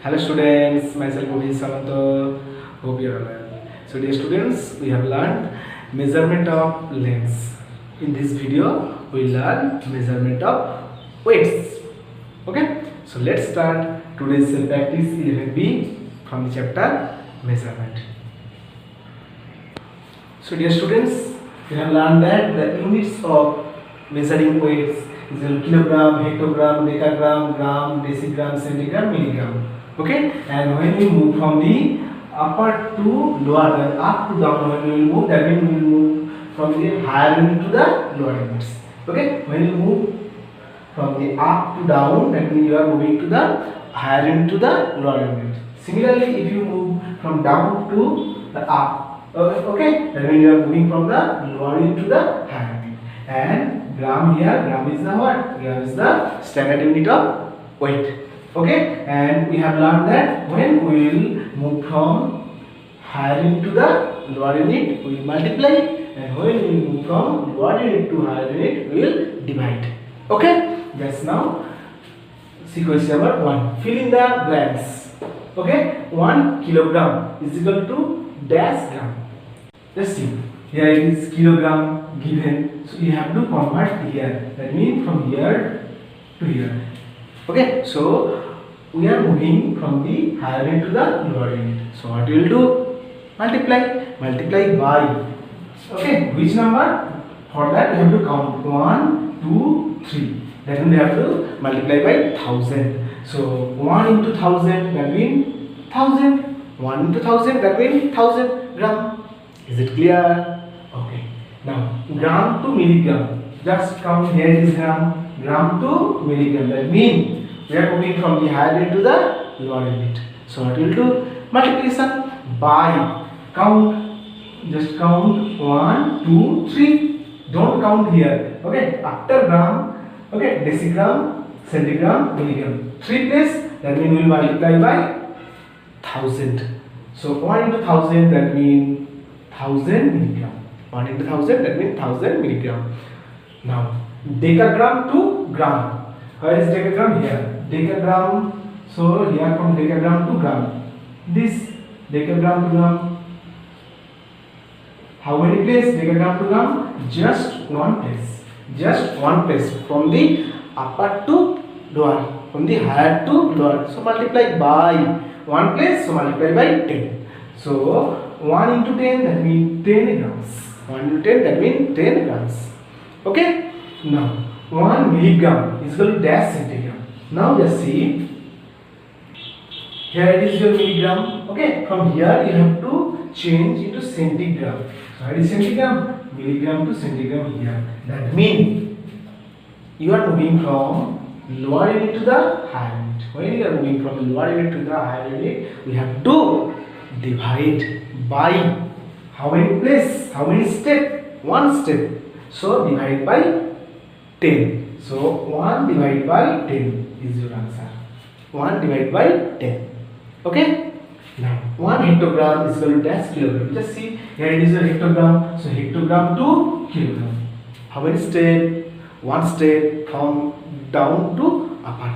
Hello students, myself Abhi Samanto. Hope you are well. So dear students, we have learned measurement of lengths. In this video, we learn measurement of weights. Okay? So let's start today's practice 11B from the chapter measurement. So dear students, we have learned that the units of measuring weights is kilogram, hectogram, decagram, gram, decigram, centigram, milligram. Okay, and when we move from the upper to lower, then up to down, when we will move, that means we will move from the higher unit to the lower units. Okay, when you move from the up to down, that means you are moving to the higher unit to the lower unit. Similarly, if you move from down to the up, okay, that means you are moving from the lower unit to the higher unit. And gram here, gram is the what? Gram is the standard unit of weight. Okay, and we have learned that when we will move from higher unit to the lower unit, we will multiply, and when we will move from lower unit to higher unit, we will divide. Okay, just now see question number 1. Fill in the blanks. Okay, 1 kilogram is equal to dash gram. Just see, here it is kilogram given, so you have to convert here. That means from here to here. Okay, so we are moving from the higher unit to the lower unit. So what we will do? Multiply by. Okay, which number? For that we have to count 1, 2, 3. Then we have to multiply by 1000. So 1 into 1000, that means 1000. 1 into 1000, that means 1000 gram. Is it clear? Okay. Now gram to milligram. Just count, here is gram. Gram to milligram. That means we are moving from the higher unit to the lower unit. So what we will do? Multiplication by. Count. Just count 1, 2, 3. Don't count here. Okay. After gram, okay, decigram, centigram, milligram. 3 place. That means we will multiply by 1000. So 1 into 1000, that means 1000 milligram. 1 into 1000, that means 1000 milligram. Now decagram to gram. Where is decagram? Here. Decagram. So here from decagram to gram. This decagram to gram. How many places decagram to gram? Just one place. Just one place. From the upper to lower. From the higher to lower. So multiply by one place. So multiply by 10. So 1 into 10, that means 10 grams. 1 into 10, that means 10 grams. Okay. Now 1 milligram is equal to dash centigram. Now just see, here it is your milligram. Okay, from here you have to change into centigram. So it is centigram, milligram to centigram here. That means you are moving from lower unit to the higher unit. When you are moving from lower unit to the higher unit, we have to divide by how many place, how many step? One step. So divide by 10. So 1 divided by 10 is your answer. 1 divided by 10. Okay? Now 1 hectogram is equal to dash kilogram. Just see, here it is a hectogram. So hectogram to kilogram. How many step? One step from down to upper.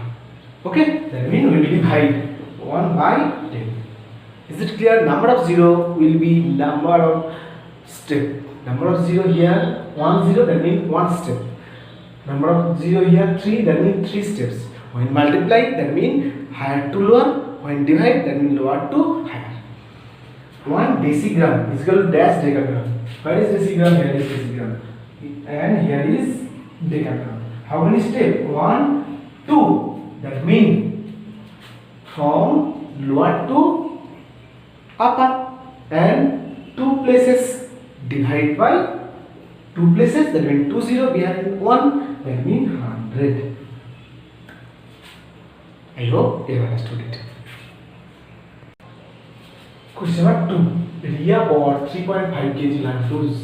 Okay? That means we will divide 1 by 10. Is it clear? Number of 0 will be number of step. Number of 0 here, 1 0, that means 1 step. Number of 0 here, 3, that means 3 steps. When multiply, that means higher to lower. When divide, that means lower to higher. 1 decigram is equal to dash decagram. Where is decigram? Here is decigram. And here is decagram. How many steps? 1, 2. That means from lower to upper. And 2 places divide by 2 places, that means 2 0 behind 1, that means 100. I hope you have understood it. Question number 2. Ria bought 3.5 kg lentils.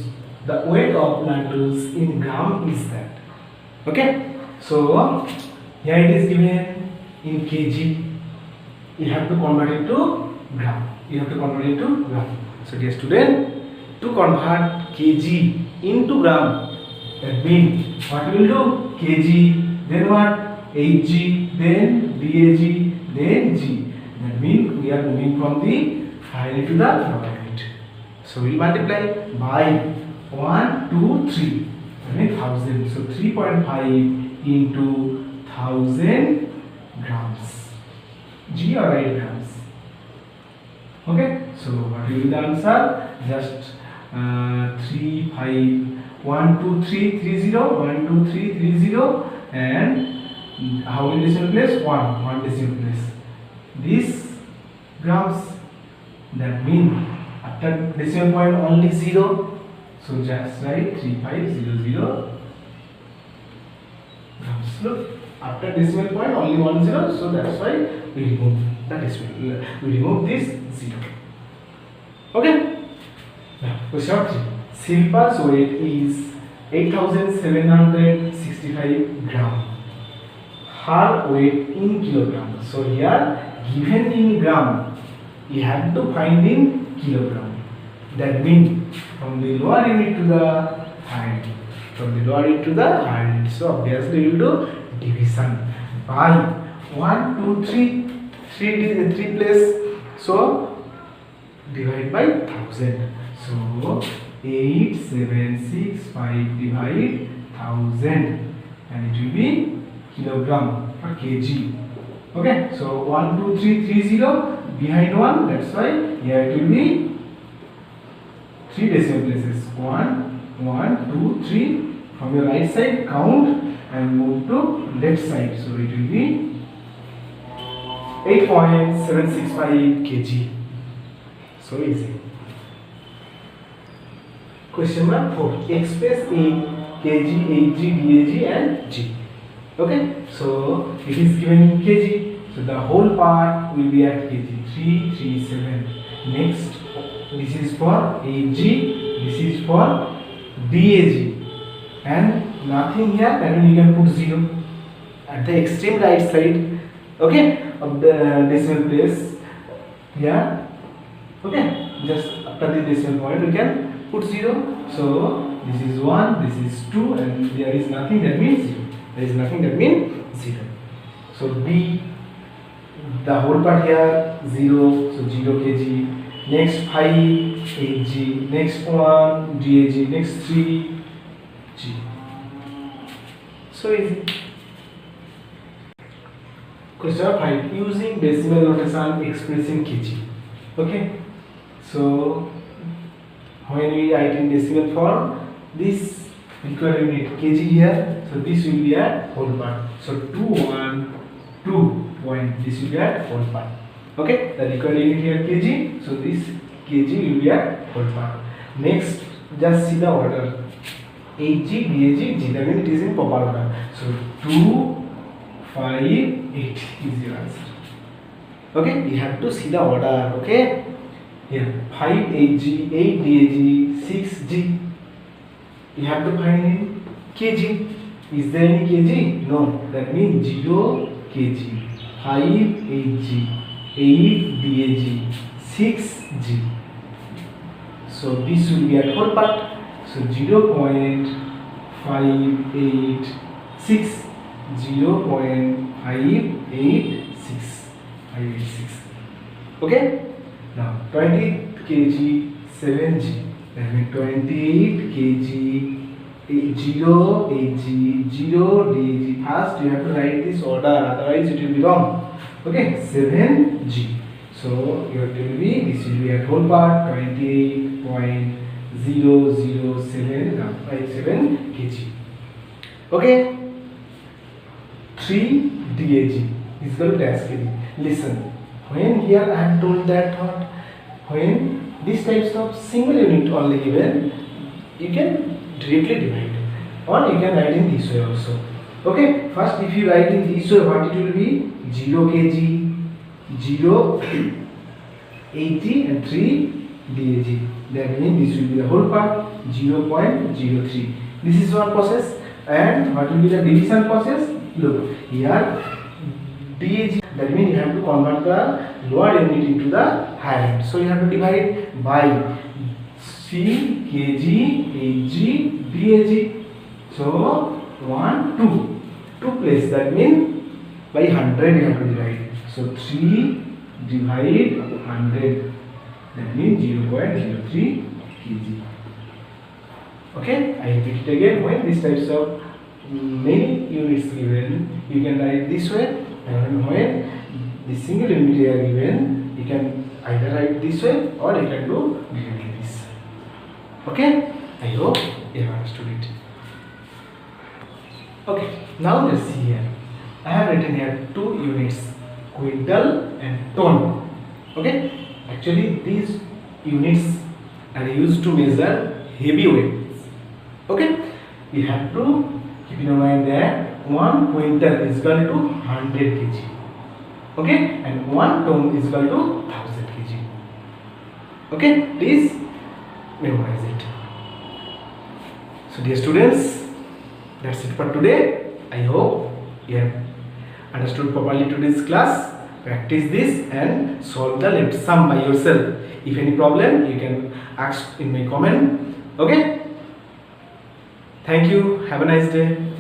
The weight of lentils in gram is that. Okay, so here it is given in kg. You have to convert it to gram. So dear student, to convert kg into gram, that means what we will do? Kg, then what? Hg, then Dag, then G. That means we are moving from the higher unit to the lower unit. So we multiply by 1, 2, 3. That means 1000. So 3.5 into 1000 grams. G or I grams. Okay. So what will be the answer? Just 3, 5, 1, 2, 3, 3, 0, 1, 2, 3, 3, 0, and how many decimal place? 1 decimal place. This grams, that means after decimal point only 0, so just write 3500 grams. Look, after decimal point only 1 0, so that's why we remove the decimal, we remove this 0. Okay. Now question 3. Silpa's weight is 8765 gram. Her weight in kilogram. So here given in gram, you have to find in kilogram. That means from the lower unit to the higher unit. From the lower unit to the higher unit. So obviously we will do division by 1, 2, 3 place. So divide by 1000. So 8765 divide 1000, and it will be kilogram or kg. Okay, so 1, 2, 3, 3, 0 behind 1, that's why here it will be 3 decimal places. 1, 1, 2, 3. From your right side count and move to left side. So it will be 8.765 kg. So easy. Question number 4. Express in kg, ag, dag and g. Okay, so it is given in kg. So the whole part will be at kg. 337. Next, this is for ag, this is for dag, and nothing here. Then you can put 0 at the extreme right side. Okay, of the decimal place here. Okay, just after the decimal point we can put 0. So this is 1, this is 2, and there is nothing, that means 0. There is nothing, that means 0. So B, the whole part here 0, so 0 kg. Next 5 8g, next 1 dag, next 3 g. So easy. Question 5. Using decimal notation expressing kg. Okay, so when we write in decimal form, this required unit kg here, so this will be a whole part. So 212 point, this will be a whole part. Okay, the required unit here kg, so this kg will be a whole part. Next, just see the order. Ag, Bag, G, that means it is in proper order. So 2, 5, 8 is your answer. Okay, you have to see the order. Okay, here 5 8g, 8 dag, 6g. You have to find in kg. Is there any kg? No. That means 0 kg, 5 8g, 8 dag, 6g. So this will be at whole part. So 0.586, 0.586. Okay. Now 20 kg 7g. That means 28 kg 0 ag 0 dag. First you have to write this order, otherwise it will be wrong. Okay, 7g. So your will be, this will be at whole part 28.007 kg. Okay, 3 dag is equal to dash kg. Listen, when here I have told that what, when these types of single unit only given, you can directly divide, or you can write in this way also. Okay, first if you write in this way, what it will be? 0 kg, 0 80 and 3 dag. That means this will be the whole part 0.03. This is one process. And what will be the division process? Look here, dag. That means you have to convert the lower unit into the higher unit. So you have to divide by C kg, ag, dag. So 1 2 place. That means by 100 you have to divide. So 3 divide 100, that means 0.03 kg. Okay, I repeat it again. When these types of many units given, you can write this way, and when the single unit are given, you can either write this way or you can do directly this. Okay, I hope you have understood it. Okay, now let's see here. I have written here two units, quintal and ton. Okay, actually these units are used to measure heavy weights. Okay, you have to keep in mind that 1 quintal is equal to 100 kg. Okay, and 1 ton is equal to 1000 kg. Okay, please memorize it. So dear students, that's it for today. I hope you have understood properly today's class. Practice this and solve the left sum by yourself. If any problem, you can ask in my comment. Okay, thank you. Have a nice day.